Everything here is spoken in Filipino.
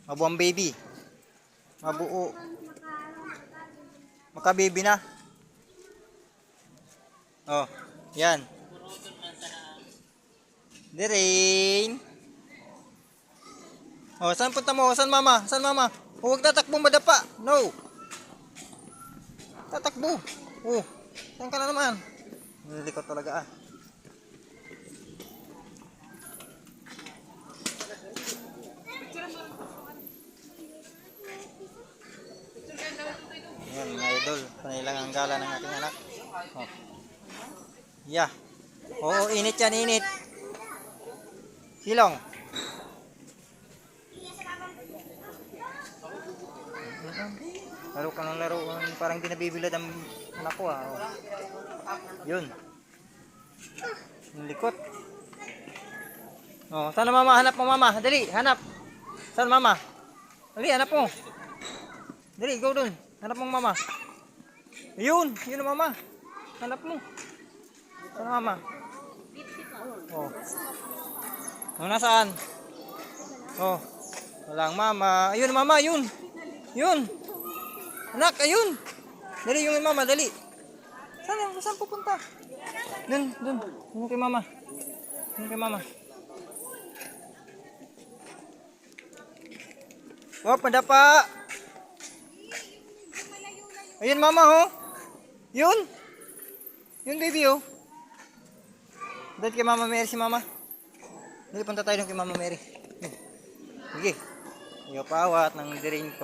Mabuang baby. Mabuo. Maka-baby na. Oh, yan. Dirain. Oh, saan punta mo? Saan mama? Saan mama? Huwag tatakbo madapa. No. Tatakbo. Oh, saan ka na naman? Nilikot talaga ah. Yan mga idol, panilang ang gala ng aking anak. Oh. Yeah. Oo, init yan, init. Silong. Laro ka ng laro, parang di nabibilad ang anak ko ah. Oh. Yun. Likot. Oh, sana mama, hanap mo mama. Dali, hanap. Saan mama? Dali, hanap mo. Dali, go dun. Hanap mo mama. Yun, yun ang mama. Hanap mo. Saan mama? Oh. Oh, nasaan? Oh. Walang mama. Ayun mama, yun. Yun. Anak, ayun. Dali, yung mama, dali. Saan pupunta? Dun. Dun kay mama. Dun kay mama. Oh, padapa. Ayun mama, oh. Yun. Yun baby, oh. Dali kay mama Mary si mama. Dali, punta tayo dun kay mama Mary. Sige. Iyo pawat ng diring ko.